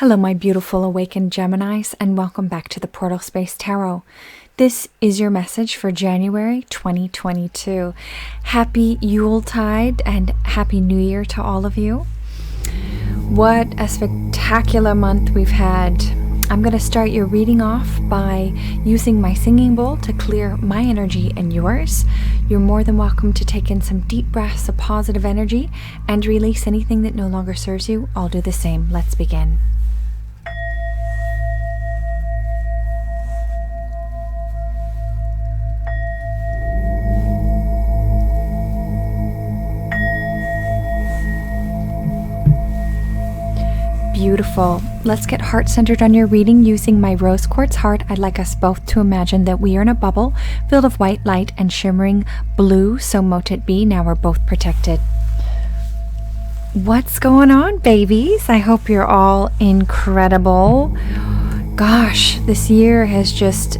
Hello, my beautiful awakened Geminis, and welcome back to the Portal Space Tarot. This is your message for January 2022. Happy Yuletide and Happy New Year to all of you. What a spectacular month we've had. I'm going to start your reading off by using my singing bowl to clear my energy and yours. You're more than welcome to take in some deep breaths of positive energy and release anything that no longer serves you. I'll do the same. Let's begin. Beautiful. Let's get heart-centered on your reading using my rose quartz heart. I'd like us both to imagine that we are in a bubble filled with white light and shimmering blue, so mote it be. Now we're both protected. What's going on, babies? I hope you're all incredible. Gosh, this year has just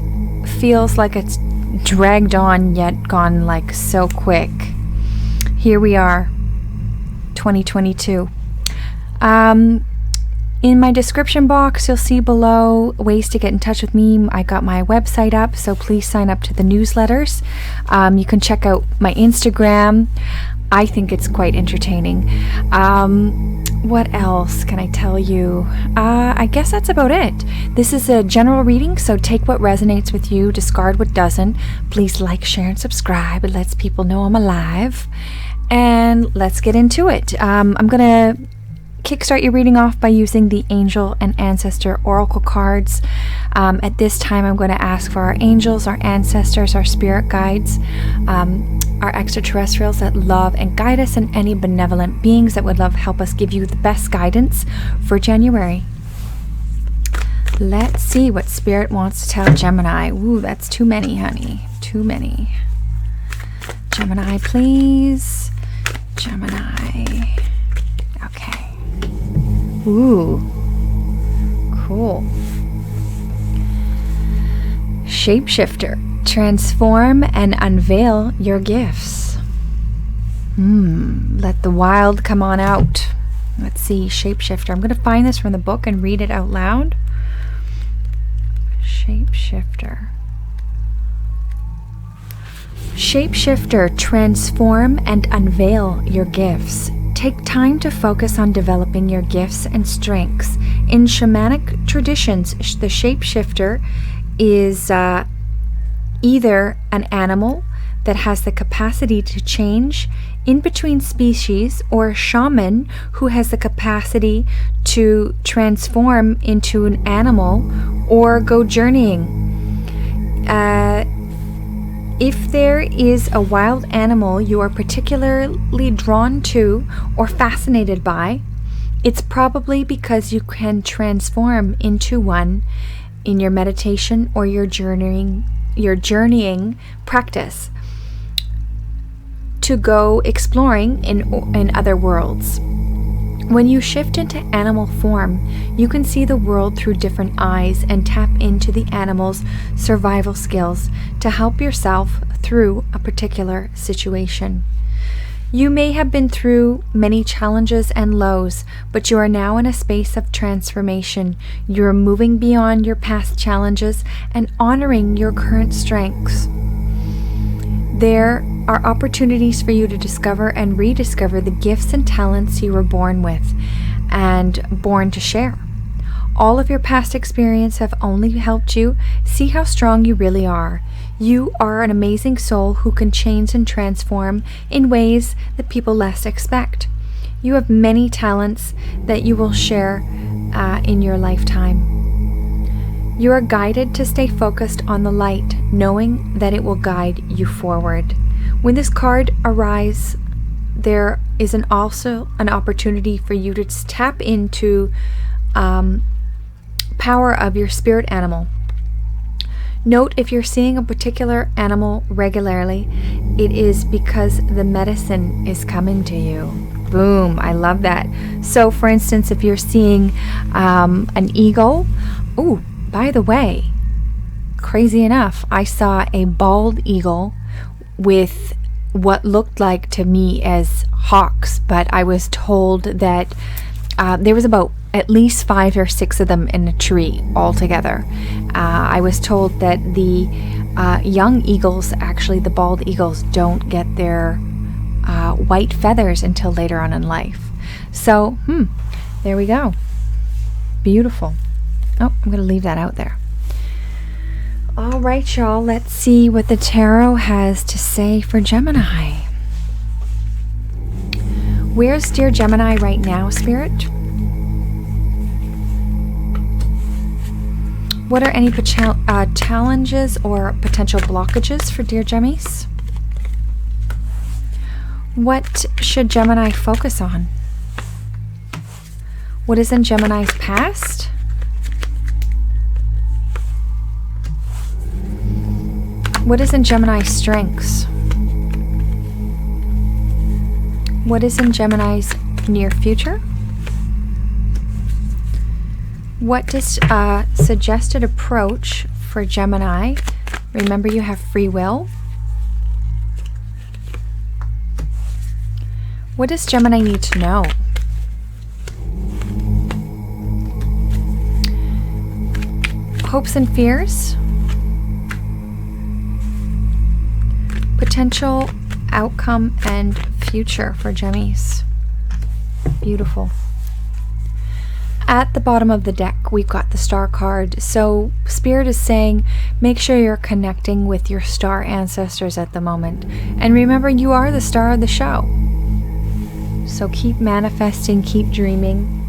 feels like it's dragged on yet gone like so quick. Here we are, 2022. In my description box, you'll see below ways to get in touch with me. I got my website up, so please sign up to the newsletters. You can check out my Instagram. I think it's quite entertaining. What else can I tell you? I guess that's about it. This is a general reading, so take what resonates with you, discard what doesn't. Please like, share, and subscribe. It lets people know I'm alive. And let's get into it. I'm going to kickstart your reading off by using the Angel and Ancestor Oracle cards. At this time, I'm going to ask for our angels, our ancestors, our spirit guides, our extraterrestrials that love and guide us, and any benevolent beings that would love help us give you the best guidance for January. Let's see what Spirit wants to tell Gemini. Ooh, that's too many, honey. Too many. Gemini, please. Gemini. Okay. Ooh, cool. Shapeshifter, transform and unveil your gifts. Let the wild come on out. Let's see, Shapeshifter. I'm going to find this from the book and read it out loud. Shapeshifter. Shapeshifter, transform and unveil your gifts. Take time to focus on developing your gifts and strengths. In shamanic traditions, the shapeshifter is either an animal that has the capacity to change in between species, or a shaman who has the capacity to transform into an animal or go journeying. If there is a wild animal you are particularly drawn to or fascinated by, it's probably because you can transform into one in your meditation or your journeying practice to go exploring in other worlds. When you shift into animal form, you can see the world through different eyes and tap into the animal's survival skills to help yourself through a particular situation. You may have been through many challenges and lows, but you are now in a space of transformation. You are moving beyond your past challenges and honoring your current strengths. There are opportunities for you to discover and rediscover the gifts and talents you were born with and born to share. All of your past experience have only helped you see how strong you really are. You are an amazing soul who can change and transform in ways that people less expect. You have many talents that you will share in your lifetime. You are guided to stay focused on the light, knowing that it will guide you forward. When this card arises, there is also an opportunity for you to tap into power of your spirit animal. Note, if you're seeing a particular animal regularly, it is because the medicine is coming to you. Boom, I love that. So for instance, if you're seeing an eagle, ooh, by the way, crazy enough, I saw a bald eagle with what looked like to me as hawks, but I was told that there was about at least 5 or 6 of them in a tree all together. I was told that the young eagles, actually the bald eagles, don't get their white feathers until later on in life. So, there we go. Beautiful. Oh, I'm going to leave that out there. All right, y'all. Let's see what the tarot has to say for Gemini. Where's dear Gemini right now, Spirit? What are any challenges or potential blockages for dear Gemmies? What should Gemini focus on? What is in Gemini's past? What is in Gemini's strengths? What is in Gemini's near future? What is a suggested approach for Gemini? Remember, you have free will. What does Gemini need to know? Hopes and fears. Potential outcome and future for Gemmies. Beautiful. At the bottom of the deck, we've got the star card. So Spirit is saying, make sure you're connecting with your star ancestors at the moment. And remember, you are the star of the show. So keep manifesting, keep dreaming.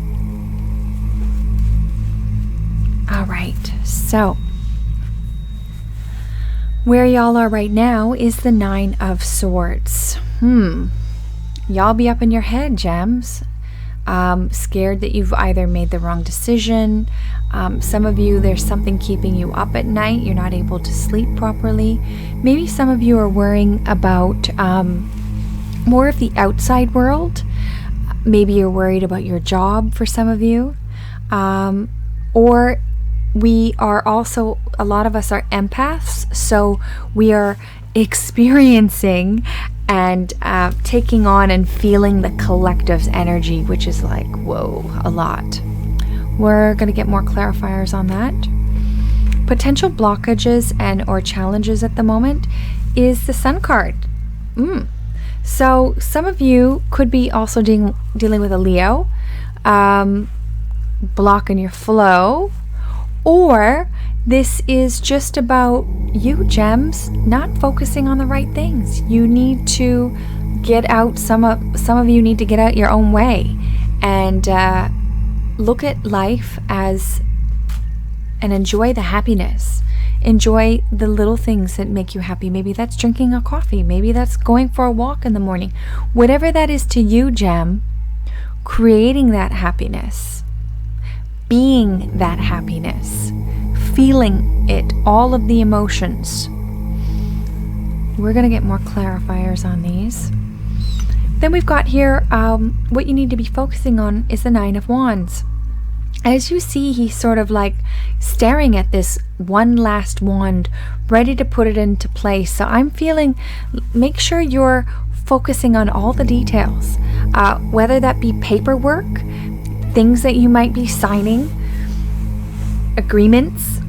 All right, so where y'all are right now is the 9 of Swords. Y'all be up in your head, Gems. Scared that you've either made the wrong decision. Some of you, there's something keeping you up at night. You're not able to sleep properly. Maybe some of you are worrying about more of the outside world. Maybe you're worried about your job for some of you. Or we are also, a lot of us are empaths, so we are experiencing and taking on and feeling the collective's energy, which is like, whoa, a lot. We're going to get more clarifiers on that. Potential blockages and or challenges at the moment is the Sun card. So some of you could be also dealing with a Leo, blocking your flow, or this is just about you, Gems, not focusing on the right things. You need to get out, some of you need to get out your own way and look at life as, and enjoy the happiness. Enjoy the little things that make you happy. Maybe that's drinking a coffee. Maybe that's going for a walk in the morning. Whatever that is to you, Gem, creating that happiness, being that happiness, feeling it, all of the emotions. We're going to get more clarifiers on these. Then we've got here, what you need to be focusing on is the 9 of Wands. As you see, he's sort of like staring at this one last wand, ready to put it into place. So I'm feeling, make sure you're focusing on all the details, whether that be paperwork, things that you might be signing, agreements,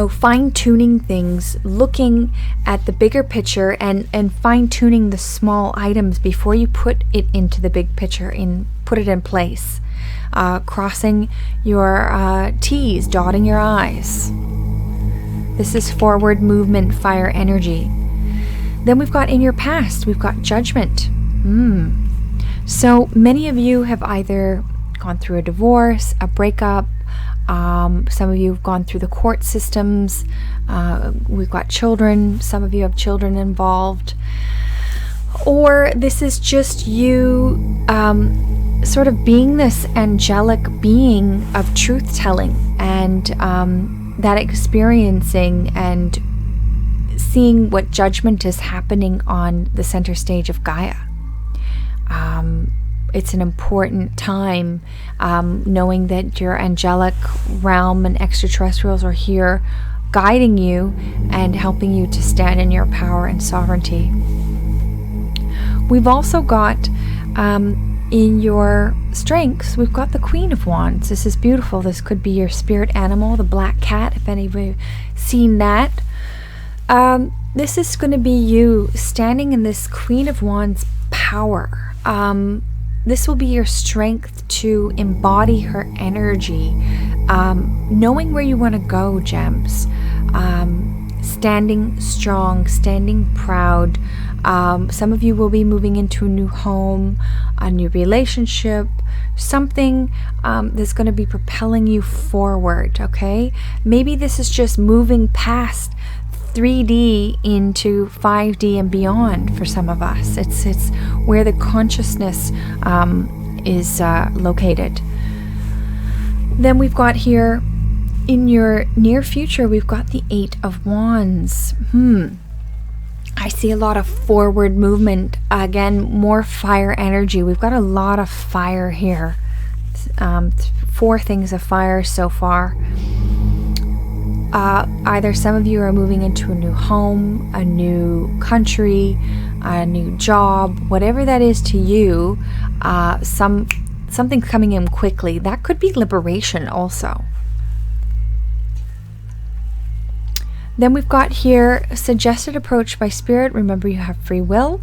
fine-tuning things, looking at the bigger picture and fine-tuning the small items before you put it into the big picture and put it in place. Crossing your T's, dotting your I's. This is forward movement, fire energy. Then we've got in your past, we've got judgment. So many of you have either gone through a divorce, a breakup. Some of you have gone through the court systems. We've got children. Some of you have children involved. Or this is just you sort of being this angelic being of truth-telling and that experiencing and seeing what judgment is happening on the center stage of Gaia. It's an important time knowing that your angelic realm and extraterrestrials are here guiding you and helping you to stand in your power and sovereignty. We've also got In your strengths, we've got the Queen of Wands. This is beautiful. This could be your spirit animal, the black cat, if any of you have seen that. This is going to be you standing in this Queen of Wands power. This will be your strength to embody her energy, knowing where you want to go, gems. Standing strong, standing proud. Some of you will be moving into a new home, a new relationship, something that's going to be propelling you forward, okay? Maybe this is just moving past 3D into 5D and beyond for some of us. It's where the consciousness is located. Then we've got here, in your near future, we've got the 8 of Wands. I see a lot of forward movement. Again, more fire energy. We've got a lot of fire here. 4 things of fire so far. Either some of you are moving into a new home, a new country, a new job, whatever that is to you. Something's coming in quickly. That could be liberation also. Then we've got here suggested approach by spirit. Remember, you have free will.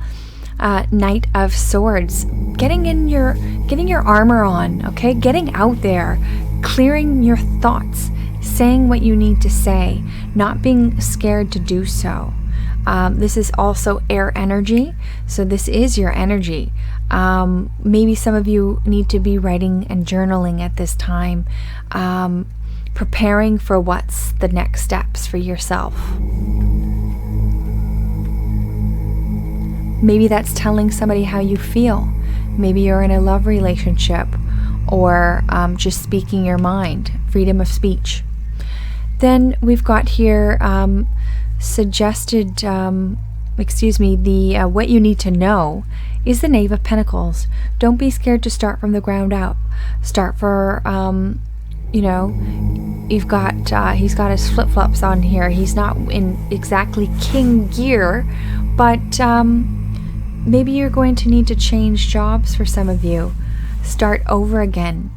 Knight of Swords. Getting your armor on, okay? Getting out there, clearing your thoughts, saying what you need to say, not being scared to do so. This is also air energy, so this is your energy. Maybe some of you need to be writing and journaling at this time. Preparing for what's the next steps for yourself. Maybe that's telling somebody how you feel. Maybe you're in a love relationship, or just speaking your mind, freedom of speech. Then we've got here suggested, what you need to know is the Knave of Pentacles. Don't be scared to start from the ground up. Start for you've got he's got his flip-flops on here. He's not in exactly king gear, but maybe you're going to need to change jobs for some of you. Start over again.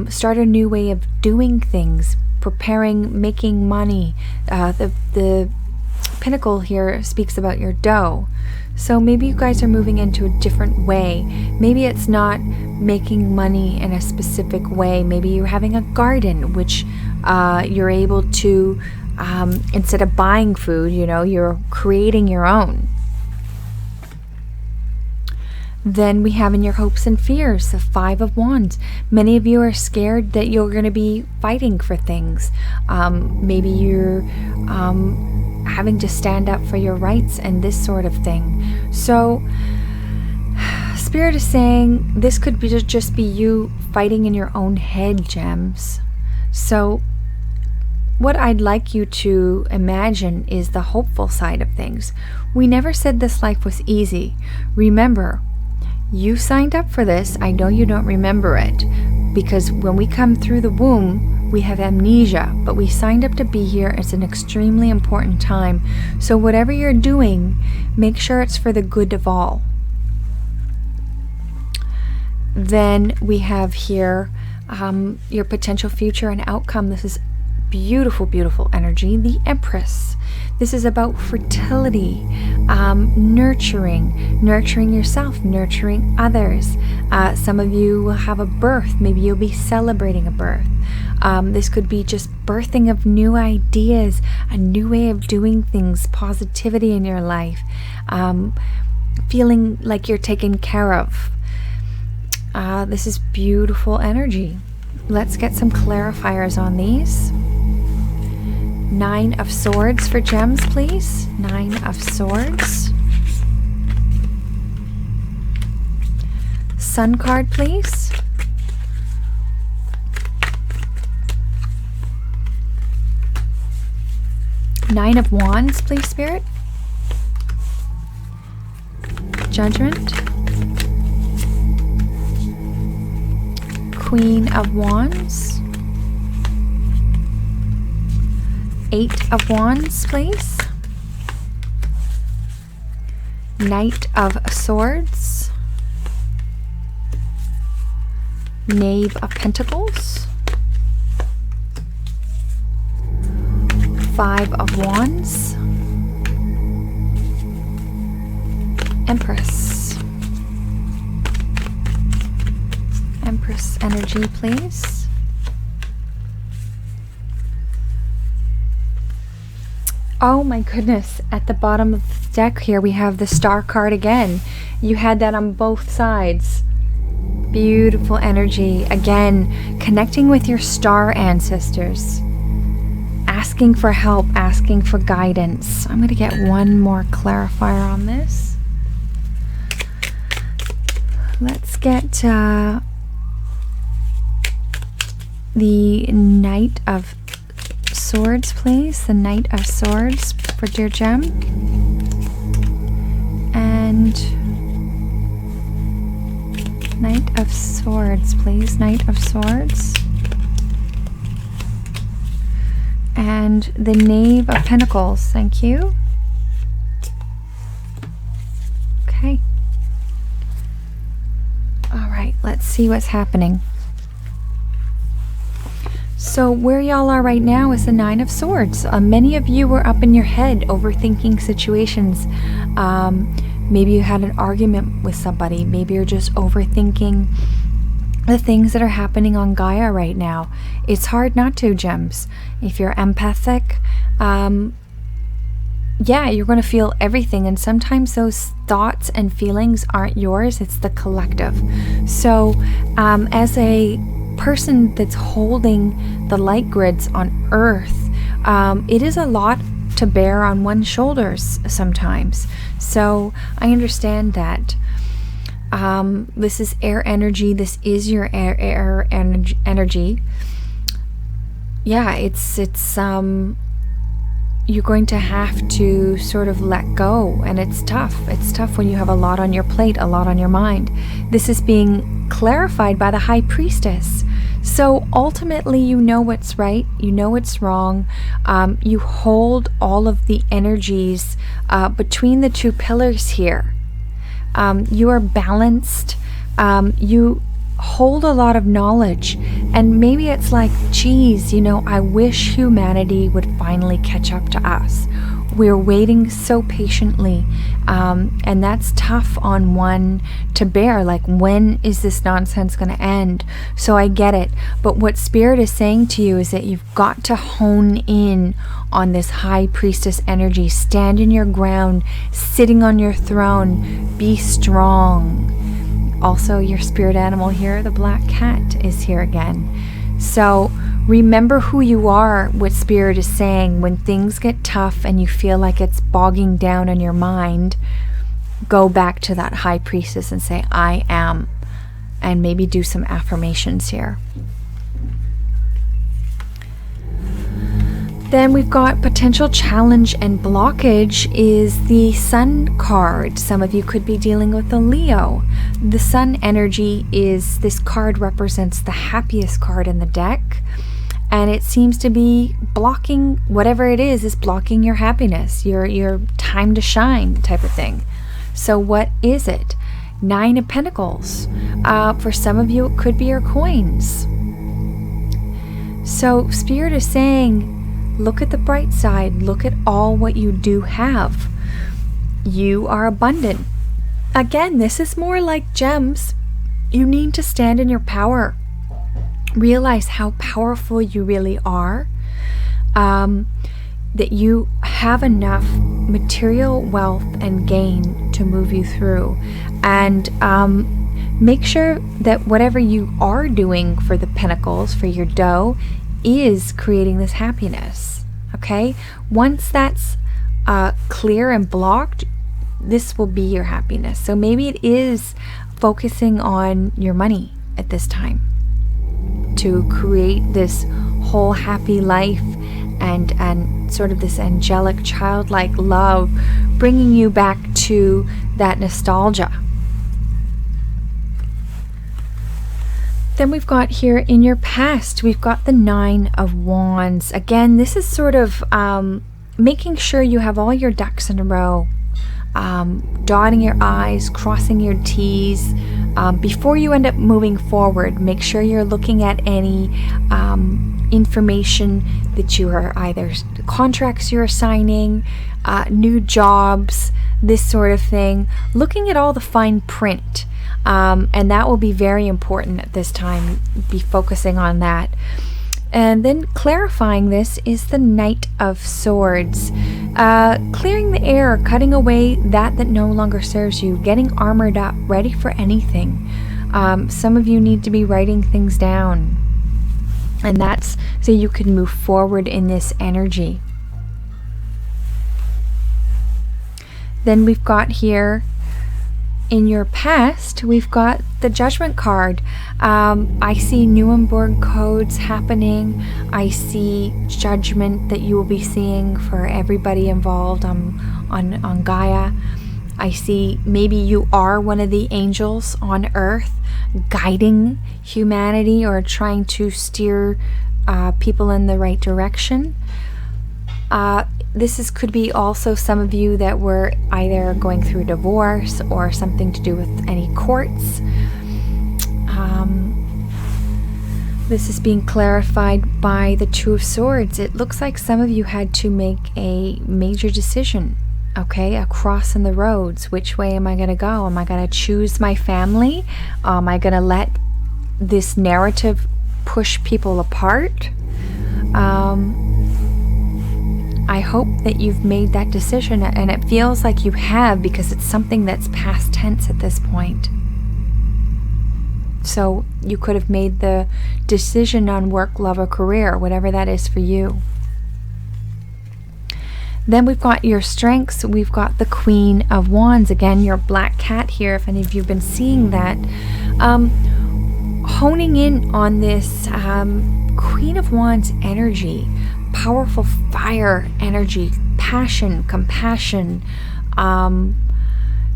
Start a new way of doing things, preparing, making money. The pinnacle here speaks about your dough. So maybe you guys are moving into a different way. Maybe it's not making money in a specific way. Maybe you're having a garden, which you're able to, instead of buying food, you're creating your own. Then we have in your hopes and fears, the 5 of Wands. Many of you are scared that you're going to be fighting for things. Maybe you're having to stand up for your rights and this sort of thing. So Spirit is saying this could be just be you fighting in your own head, gems. So what I'd like you to imagine is the hopeful side of things. We never said this life was easy. Remember, you signed up for this. I know you don't remember it, because when we come through the womb, we have amnesia, but we signed up to be here. It's an extremely important time. So whatever you're doing, make sure it's for the good of all. Then we have here your potential future and outcome. This is beautiful, beautiful energy. The Empress. This is about fertility, nurturing yourself, nurturing others. Some of you will have a birth. Maybe you'll be celebrating a birth. This could be just birthing of new ideas, a new way of doing things, positivity in your life, feeling like you're taken care of. This is beautiful energy. Let's get some clarifiers on these. 9 of Swords for gems, please. 9 of Swords. Sun card, please. Nine of Wands, please, Spirit. Judgment. Queen of Wands. 8 of Wands, please. Knight of Swords. Knave of Pentacles, 5 of Wands, Empress. Empress energy, please. Oh my goodness, at the bottom of the deck here we have the Star card again. You had that on both sides. Beautiful energy. Again, connecting with your star ancestors. Asking for help, asking for guidance. I'm going to get one more clarifier on this. Let's get the Knight of Swords, please. The Knight of Swords for dear Gem. And Knight of Swords, please. Knight of Swords. And the Knave of Pentacles. Thank you. Okay. All right, let's see what's happening. So where y'all are right now is the Nine of Swords. Many of you were up in your head overthinking situations. Maybe you had an argument with somebody. Maybe you're just overthinking the things that are happening on Gaia right now. It's hard not to, gems. If you're empathic, yeah, you're going to feel everything. And sometimes those thoughts and feelings aren't yours. It's the collective. So as a person that's holding the light grids on Earth, it is a lot to bear on one's shoulders sometimes. So I understand that. This is air energy. This is your air energy. Yeah, it's you're going to have to sort of let go, and it's tough. It's tough when you have a lot on your plate, a lot on your mind. This is being clarified by the High Priestess. So ultimately, you know what's right, you know what's wrong. You hold all of the energies between the two pillars here. You are balanced. You hold a lot of knowledge, and maybe it's like, geez, you know, I wish humanity would finally catch up to us. We're waiting so patiently, and that's tough on one to bear. Like, when is this nonsense going to end? So I get it, but what Spirit is saying to you is that you've got to hone in on this High Priestess energy. Stand in your ground, sitting on your throne, be strong. Also, your spirit animal here, the black cat, is here again. So remember who you are, what Spirit is saying. When things get tough and you feel like it's bogging down on your mind, go back to that High Priestess and say, I am. And maybe do some affirmations here. Then we've got potential challenge and blockage is the Sun card. Some of you could be dealing with the Leo. The Sun energy is, this card represents the happiest card in the deck. And it seems to be blocking, whatever it is blocking your happiness, your time to shine type of thing. So what is it? 9 of Pentacles. For some of you, it could be your coins. So Spirit is saying, look at the bright side. Look at all what you do have. You are abundant. Again, this is more like gems. You need to stand in your power. Realize how powerful you really are. That you have enough material wealth and gain to move you through. And make sure that whatever you are doing for the Pentacles, for your dough, is creating this happiness. Okay, once that's clear and blocked, this will be your happiness. So maybe it is focusing on your money at this time to create this whole happy life and sort of this angelic childlike love, bringing you back to that nostalgia. Then we've got here in your past, we've got the 9 of Wands. Again, this is sort of making sure you have all your ducks in a row, dotting your I's, crossing your T's, Before you end up moving forward, make sure you're looking at any information that you are either contracts you're signing, new jobs, this sort of thing. Looking at all the fine print, and that will be very important at this time. Be focusing on that. And then clarifying this is the Knight of Swords. Clearing the air, cutting away that no longer serves you, getting armored up, ready for anything. Some of you need to be writing things down. And that's so you can move forward in this energy. Then we've got here, in your past, we've got the Judgment card. I see Nuremberg codes happening. I see judgment that you will be seeing for everybody involved on Gaia. I see maybe you are one of the angels on Earth guiding humanity or trying to steer people in the right direction. This could be also some of you that were either going through divorce or something to do with any courts. This is being clarified by the Two of Swords. It looks like some of you had to make a major decision, okay? A cross in the roads. Which way am I going to go? Am I going to choose my family? Am I going to let this narrative push people apart? I hope that you've made that decision, and it feels like you have, because it's something that's past tense at this point. So you could have made the decision on work, love, or career, whatever that is for you. Then we've got your strengths. We've got the Queen of Wands. Again, your black cat here, if any of you have been seeing that. Honing in on this Queen of Wands energy. Powerful fire energy, passion, compassion,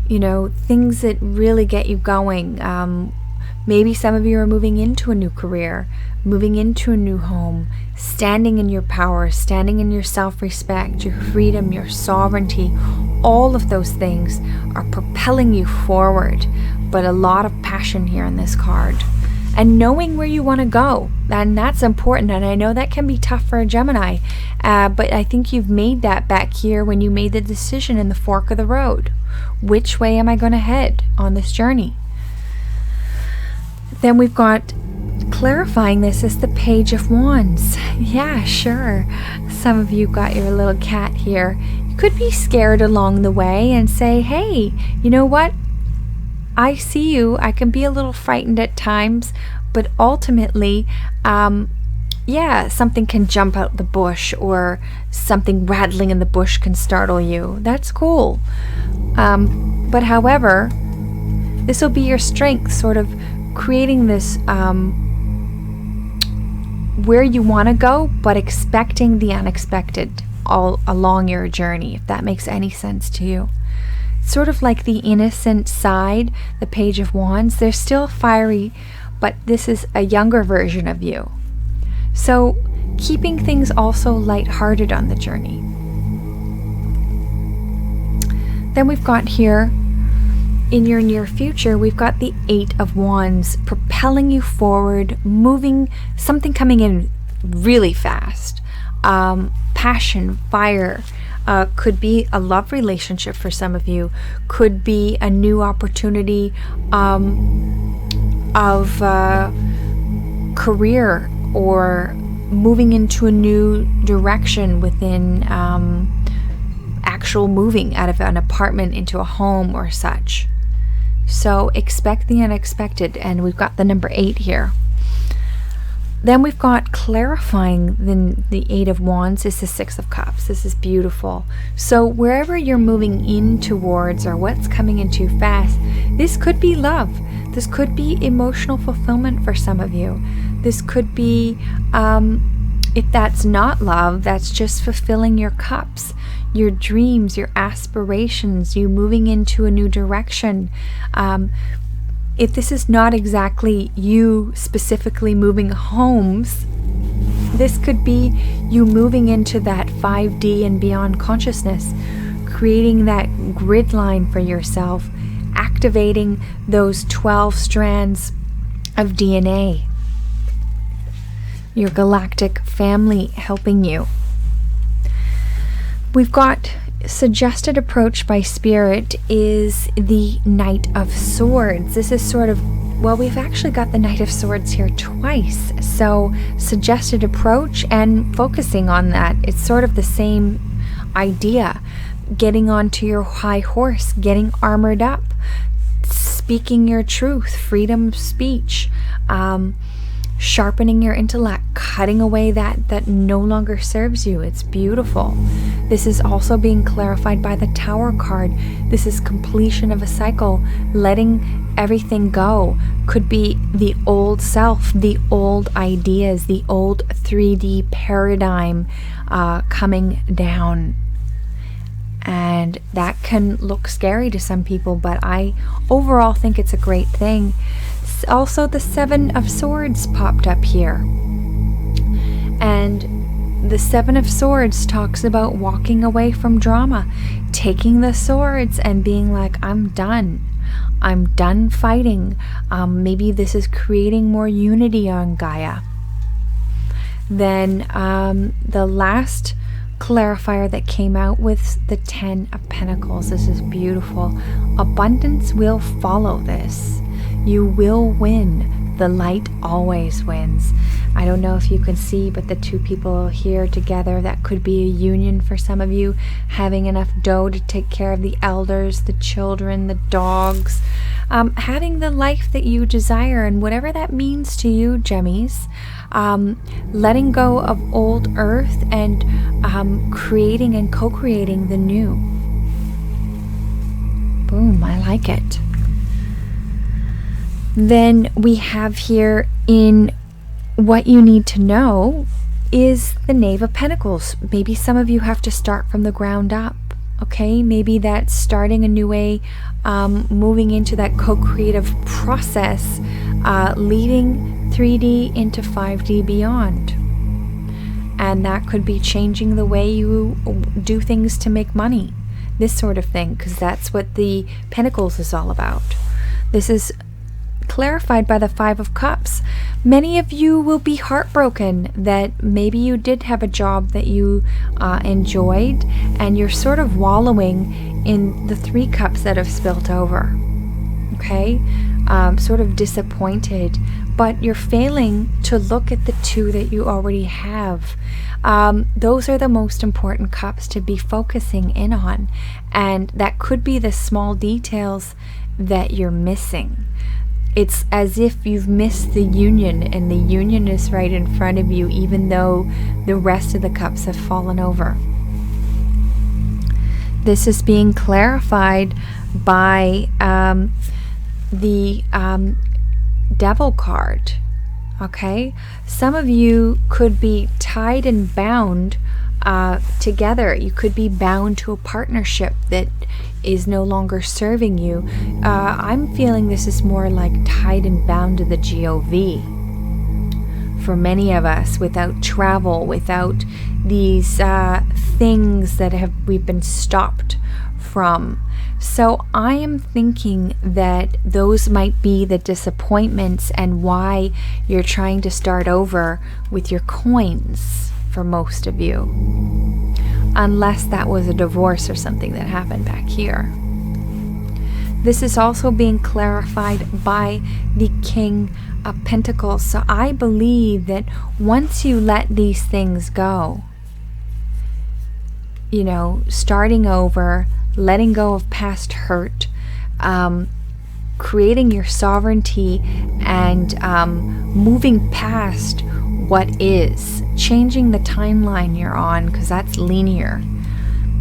things that really get you going. Maybe some of you are moving into a new career, moving into a new home, standing in your power, standing in your self-respect, your freedom, your sovereignty. All of those things are propelling you forward, but a lot of passion here in this card. And knowing where you want to go, and that's important. And I know that can be tough for a Gemini, but I think you've made that back here when you made the decision in the fork of the road. Which way am I going to head on this journey? Then we've got clarifying this as the Page of Wands. Yeah, sure. Some of you got your little cat here. You could be scared along the way and say, hey, you know what? I see you. I can be a little frightened at times, but ultimately, something can jump out the bush, or something rattling in the bush can startle you. That's cool. But however, this will be your strength, sort of creating this where you want to go, but expecting the unexpected all along your journey, if that makes any sense to you. Sort of like the innocent side, the Page of Wands. They're still fiery, but this is a younger version of you. So keeping things also lighthearted on the journey. Then we've got here, in your near future, we've got the Eight of Wands, propelling you forward, moving, something coming in really fast. Passion, fire. Could be a love relationship for some of you. Could be a new opportunity of career, or moving into a new direction within actual moving out of an apartment into a home or such. So expect the unexpected, and we've got the number 8 here. Then we've got clarifying the Eight of Wands is the Six of Cups. This is beautiful. So wherever you're moving in towards, or what's coming in too fast, this could be love. This could be emotional fulfillment for some of you. This could be, if that's not love, that's just fulfilling your cups, your dreams, your aspirations, you moving into a new direction. If this is not exactly you specifically moving homes, this could be you moving into that 5D and beyond consciousness, creating that grid line for yourself, activating those 12 strands of DNA. Your galactic family helping you. We've got suggested approach by Spirit is the Knight of Swords. This is sort of, well, we've actually got the Knight of Swords here twice. So suggested approach and focusing on that. It's sort of the same idea. Getting onto your high horse, getting armored up, speaking your truth, freedom of speech, sharpening your intellect, cutting away that no longer serves you. It's beautiful. This is also being clarified by the Tower card. This is completion of a cycle, letting everything go. Could be the old self, the old ideas, the old 3D paradigm coming down. And that can look scary to some people, but I overall think it's a great thing. Also, the Seven of Swords popped up here. And the Seven of Swords talks about walking away from drama, taking the swords and being like, I'm done. I'm done fighting. Maybe this is creating more unity on Gaia. Then the last clarifier that came out with the 10 of Pentacles. This is beautiful. Abundance will follow this. You will win. The light always wins. I don't know if you can see, but the two people here together, that could be a union for some of you, having enough dough to take care of the elders, the children, the dogs, having the life that you desire, and whatever that means to you, Gemmies. Letting go of old earth and creating and co-creating the new. Boom, I like it. Then we have here in what you need to know is the Knave of Pentacles. Maybe some of you have to start from the ground up. Okay, maybe that's starting a new way, moving into that co-creative process, leading 3D into 5D beyond. And that could be changing the way you do things to make money, this sort of thing, because that's what the Pentacles is all about. This is clarified by the Five of Cups. Many of you will be heartbroken that maybe you did have a job that you enjoyed, and you're sort of wallowing in the 3 cups that have spilt over. Okay, sort of disappointed, but you're failing to look at the 2 that you already have. Those are the most important cups to be focusing in on, and that could be the small details that you're missing. It's as if you've missed the union, and the union is right in front of you, even though the rest of the cups have fallen over. This is being clarified by the Devil card. Okay, some of you could be tied and bound together. You could be bound to a partnership that is no longer serving you. I'm feeling this is more like tied and bound to the GOV. For many of us, without travel, without these things that we've been stopped from. So I am thinking that those might be the disappointments and why you're trying to start over with your coins for most of you. Unless that was a divorce or something that happened back here. This is also being clarified by the King of Pentacles. So I believe that once you let these things go, you know, starting over, letting go of past hurt, creating your sovereignty, and moving past what is, changing the timeline you're on, because that's linear,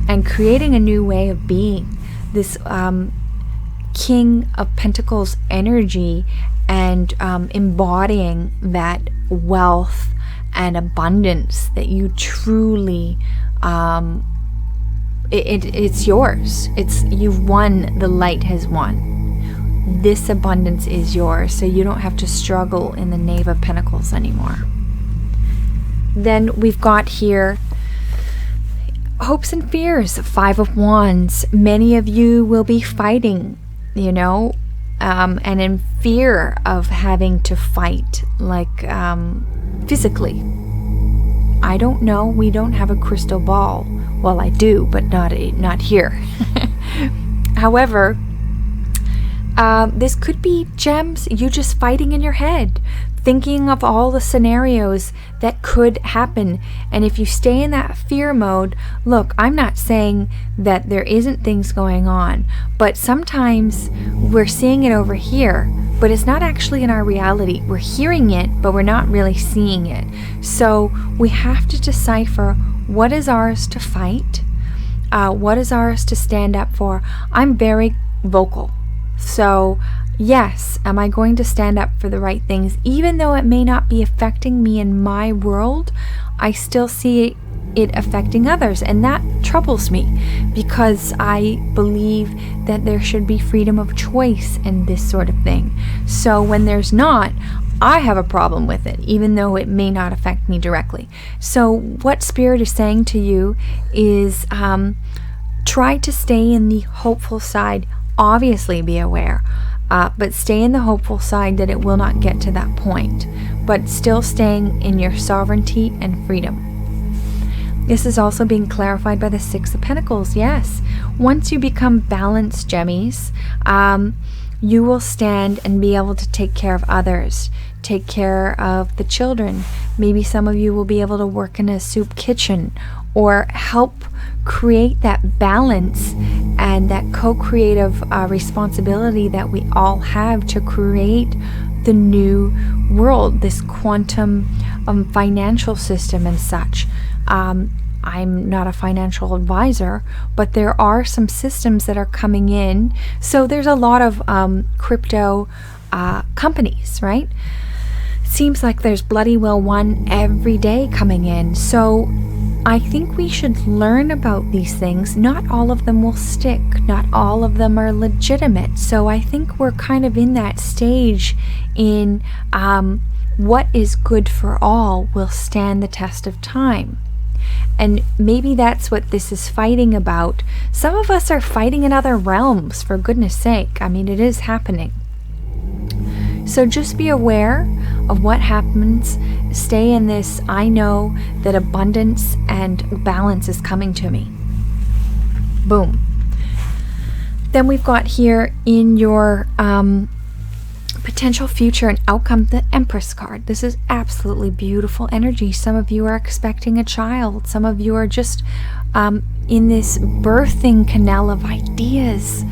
and creating a new way of being. This King of Pentacles energy, and embodying that wealth and abundance that you truly it's yours. You've won. The light has won. This abundance is yours, so you don't have to struggle in the Knave of Pentacles anymore. Then we've got here hopes and fears, Five of Wands. Many of you will be fighting you know, and in fear of having to fight, like physically. I don't know. We don't have a crystal ball. Well, I do, but not here. However, this could be, gems, you just fighting in your head, thinking of all the scenarios that could happen. And if you stay in that fear mode, look, I'm not saying that there isn't things going on, but sometimes we're seeing it over here, but it's not actually in our reality. We're hearing it, but we're not really seeing it. So we have to decipher what is ours to fight, what is ours to stand up for. I'm very vocal. So yes, am I going to stand up for the right things? Even though it may not be affecting me in my world, I still see it affecting others. And that troubles me, because I believe that there should be freedom of choice and this sort of thing. So when there's not, I have a problem with it, even though it may not affect me directly. So what Spirit is saying to you is try to stay in the hopeful side. Obviously be aware, but stay in the hopeful side that it will not get to that point, but still staying in your sovereignty and freedom. This is also being clarified by the Six of Pentacles. Yes, once you become balanced, Gemmies, you will stand and be able to take care of others, take care of the children. Maybe some of you will be able to work in a soup kitchen or help create that balance and that co-creative responsibility that we all have to create the new world, this quantum financial system and such. I'm not a financial advisor, but there are some systems that are coming in. So there's a lot of crypto companies, right? Seems like there's bloody well one every day coming in. So I think we should learn about these things. Not all of them will stick. Not all of them are legitimate. So I think we're kind of in that stage in what is good for all will stand the test of time. And maybe that's what this is fighting about. Some of us are fighting in other realms, for goodness sake. I mean, it is happening. So just be aware of what happens. Stay in this, I know that abundance and balance is coming to me. Boom. Then we've got here in your potential future and outcome, the Empress card. This is absolutely beautiful energy. Some of you are expecting a child. Some of you are just in this birthing canal of ideas.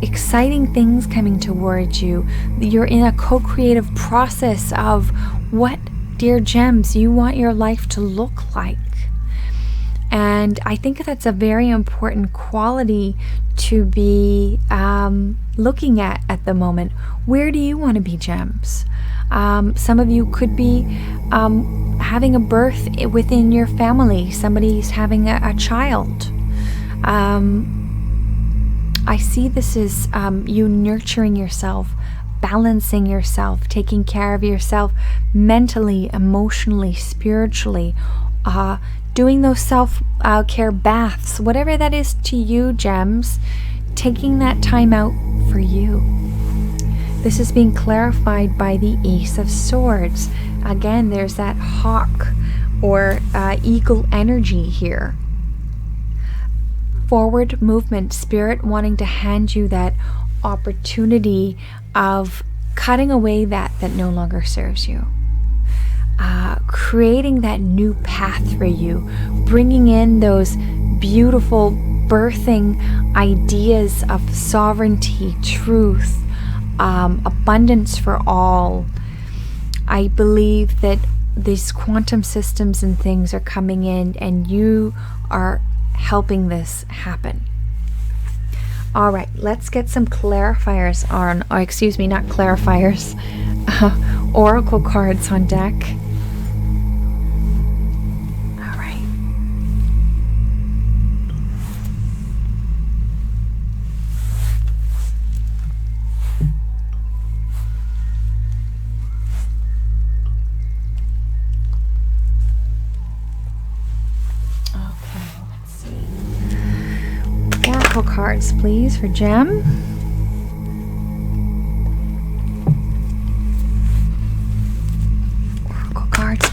Exciting things coming towards you. You're in a co-creative process of what, dear gems, you want your life to look like. And I think that's a very important quality to be looking at the moment. Where do you want to be, gems? Some of you could be having a birth within your family. Somebody's having a child. I see this as you nurturing yourself, balancing yourself, taking care of yourself mentally, emotionally, spiritually, doing those self-care baths, whatever that is to you, gems, taking that time out for you. This is being clarified by the Ace of Swords. Again, there's that hawk or eagle energy here. Forward movement, Spirit wanting to hand you that opportunity of cutting away that no longer serves you. Creating that new path for you, bringing in those beautiful birthing ideas of sovereignty, truth, abundance for all. I believe that these quantum systems and things are coming in, and you are helping this happen. All right, let's get some clarifiers on, or excuse me, not clarifiers, oracle cards on deck. All right. Okay, let's see. Oracle cards, please, for Gem.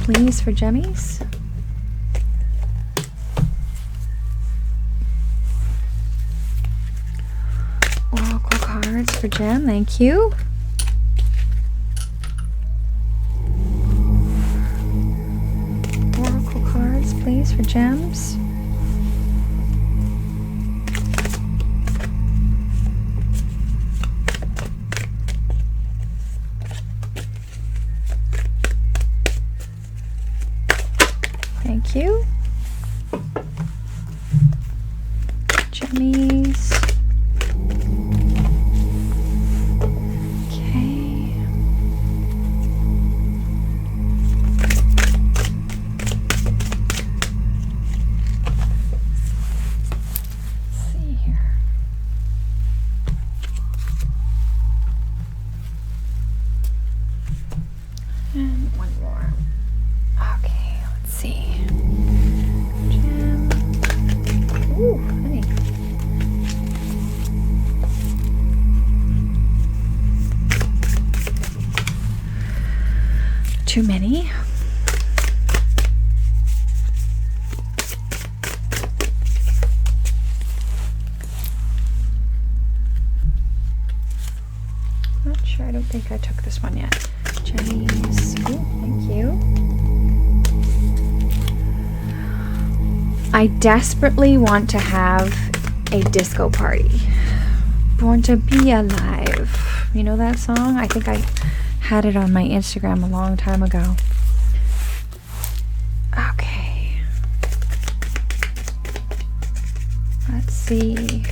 please, for Gemmies. Oracle cards for Gem, thank you. Oracle cards, please, for Gems. Thank you. Gemmies. Okay. Let's see here. And one more. Okay, let's see. Gem. Ooh, honey. Too many. Not sure. I don't think I took this one yet. Jenny's. Ooh, thank you. I desperately want to have a disco party. Born to be alive. You know that song? I think I had it on my Instagram a long time ago. Okay. Let's see.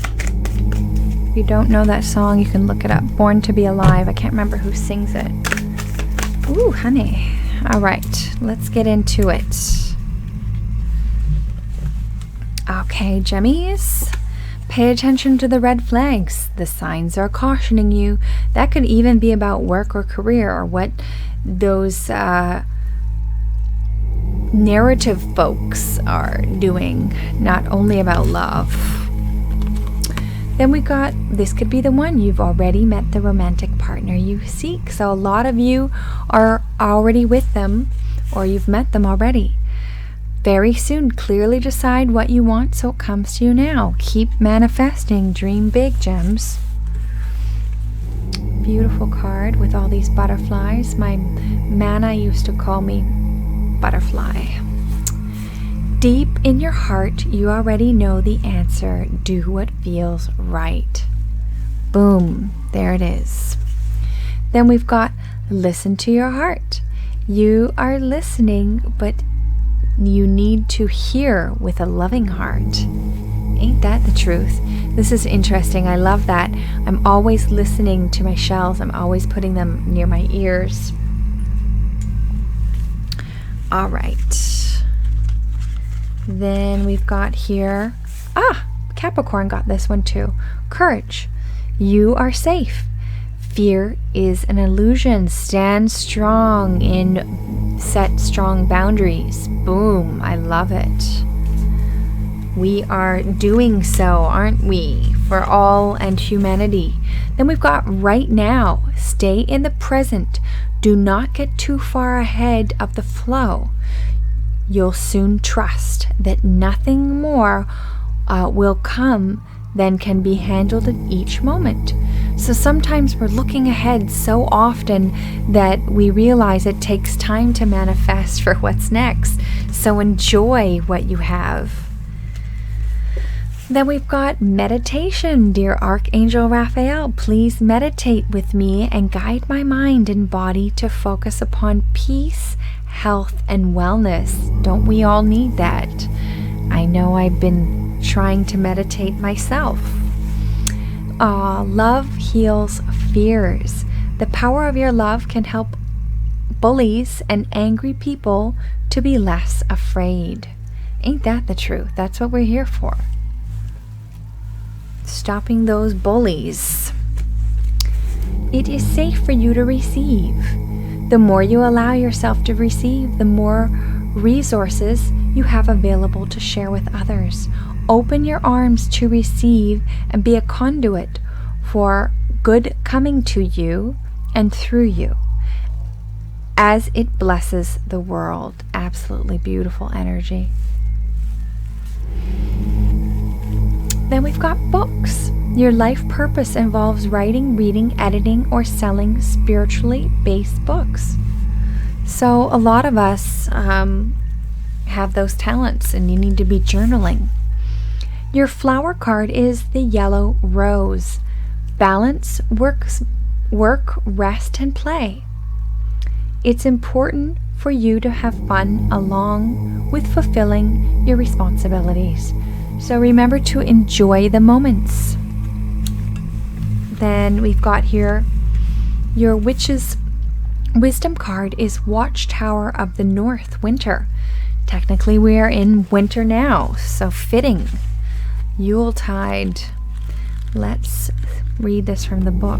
If you don't know that song, you can look it up. Born to be Alive. I can't remember who sings it. Ooh, honey. All right, let's get into it. Okay, Gemmies. Pay attention to the red flags. The signs are cautioning you. That could even be about work or career, or what those narrative folks are doing, not only about love. Then we got, this could be the one. You've already met the romantic partner you seek. So a lot of you are already with them, or you've met them already. Very soon, clearly decide what you want so it comes to you now. Keep manifesting. Dream big, Gems. Beautiful card with all these butterflies. My Mana used to call me Butterfly. Deep in your heart, you already know the answer. Do what feels right. Boom. There it is. Then we've got listen to your heart. You are listening, but you need to hear with a loving heart. Ain't that the truth? This is interesting. I love that. I'm always listening to my shells. I'm always putting them near my ears. All right. Then we've got here, Capricorn got this one too. Courage. You are safe. Fear is an illusion. Stand strong in set strong boundaries. Boom. I love it. We are doing so, aren't we? For all and humanity. Then we've got right now. Stay in the present. Do not get too far ahead of the flow. You'll soon trust that nothing more will come than can be handled at each moment. So sometimes we're looking ahead so often that we realize it takes time to manifest for what's next. So enjoy what you have. Then we've got meditation. Dear Archangel Raphael, please meditate with me and guide my mind and body to focus upon peace, health, and wellness. Don't we all need that? I know I've been trying to meditate myself. Love heals fears. The power of your love can help bullies and angry people to be less afraid. Ain't that the truth? That's what we're here for. Stopping those bullies. It is safe for you to receive. The more you allow yourself to receive, the more resources you have available to share with others. Open your arms to receive and be a conduit for good coming to you and through you. as it blesses the world. Absolutely beautiful energy. Then we've got books. Your life purpose involves writing, reading, editing, or selling spiritually based books. So a lot of us have those talents, and you need to be journaling. Your flower card is the yellow rose. Balance, work, rest, and play. It's important for you to have fun along with fulfilling your responsibilities. So remember to enjoy the moments. Then we've got here your witch's wisdom card is Watchtower of the North, winter. Technically we are in winter now, so fitting. Yuletide. Let's read this from the book.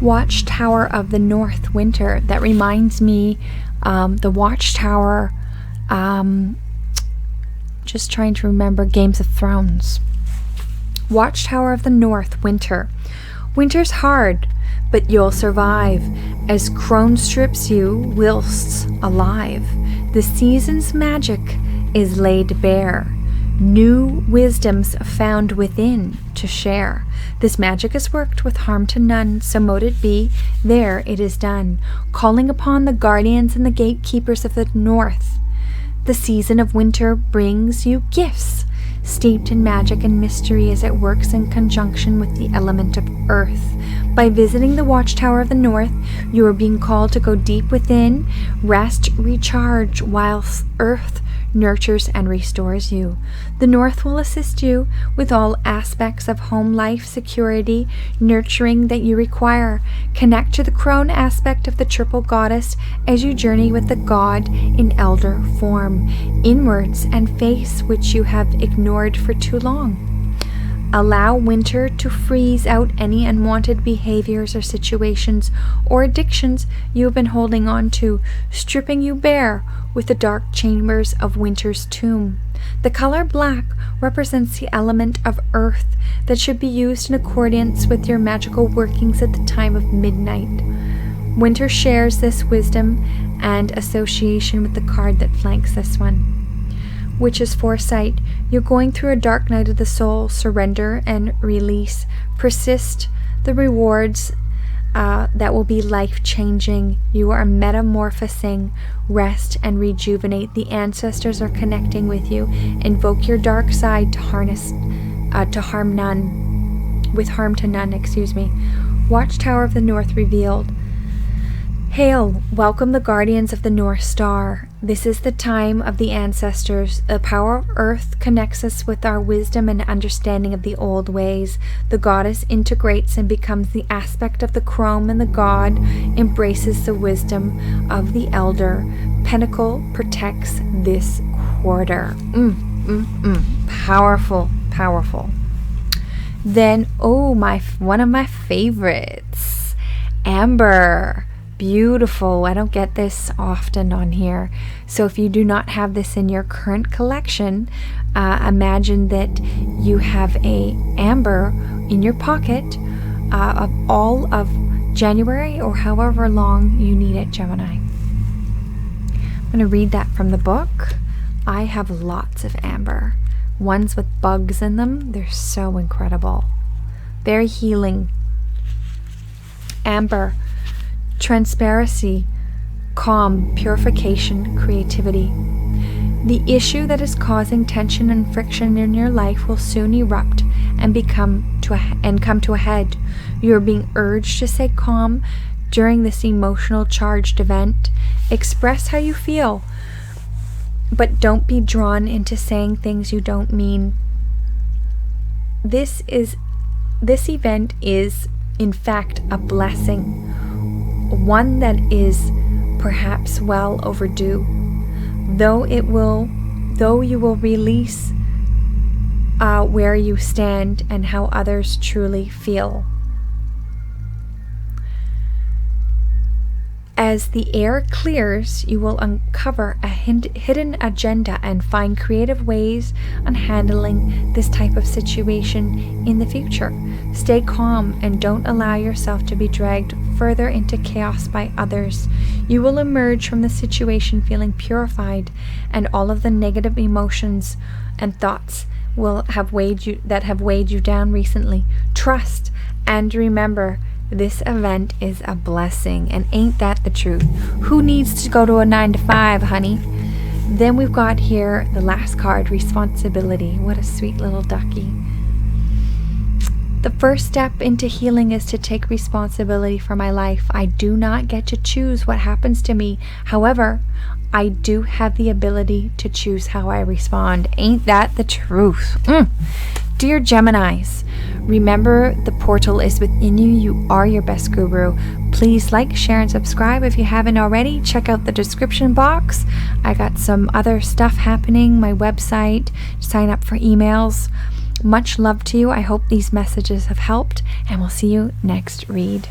Watchtower of the North, winter. That reminds me, the Watchtower, just trying to remember Games of Thrones. Watchtower of the North, winter. Winter's hard, but you'll survive, as Crone strips you whilst alive. The season's magic is laid bare. New wisdom's found within to share. This magic is worked with harm to none, so mote it be, there it is done. Calling upon the guardians and the gatekeepers of the north. The season of winter brings you gifts, steeped in magic and mystery as it works in conjunction with the element of earth. By visiting the Watchtower of the North, you are being called to go deep within, rest, recharge, whilst earth nurtures and restores you. The North will assist you with all aspects of home life, security, nurturing that you require. Connect to the crone aspect of the triple goddess as you journey with the god in elder form, inwards, and face which you have ignored for too long. Allow winter to freeze out any unwanted behaviors or situations or addictions you have been holding on to, stripping you bare with the dark chambers of winter's tomb. The color black represents the element of earth that should be used in accordance with your magical workings at the time of midnight. Winter shares this wisdom and association with the card that flanks this one, which is foresight. You're going through a dark night of the soul. Surrender and release. Persist the rewards that will be life-changing. You are metamorphosing. Rest and rejuvenate. The ancestors are connecting with you. Invoke your dark side to harm to none. Watchtower of the North revealed. Hail, welcome the guardians of the North Star. This is the time of the ancestors. The power of earth connects us with our wisdom and understanding of the old ways. The goddess integrates and becomes the aspect of the crone, and the god embraces the wisdom of the elder. Pentacle protects this quarter. Powerful, powerful. Then, one of my favorites, Amber. Beautiful. I don't get this often on here. So if you do not have this in your current collection, imagine that you have a amber in your pocket of all of January or however long you need it, Gemini. I'm going to read that from the book. I have lots of amber. Ones with bugs in them. They're so incredible. Very healing. Amber. Transparency, calm, purification, creativity. The issue that is causing tension and friction in your life will soon erupt and come to a head. You are being urged to stay calm during this emotional charged event. Express how you feel, but don't be drawn into saying things you don't mean. This event is, in fact, a blessing. One that is perhaps well overdue, though you will release where you stand and how others truly feel. As the air clears, you will uncover a hidden agenda and find creative ways on handling this type of situation in the future. Stay calm and don't allow yourself to be dragged further into chaos by others. You will emerge from the situation feeling purified, and all of the negative emotions and thoughts have weighed you down recently. Trust and remember, this event is a blessing, and ain't that the truth? Who needs to go to a 9 to 5, honey? Then we've got here the last card, responsibility. What a sweet little ducky. The first step into healing is to take responsibility for my life. I do not get to choose what happens to me. However, I do have the ability to choose how I respond. Ain't that the truth? Dear Geminis, remember the portal is within you. You are your best guru. Please like, share, and subscribe if you haven't already. Check out the description box. I got some other stuff happening, my website, sign up for emails. Much love to you. I hope these messages have helped, and we'll see you next read.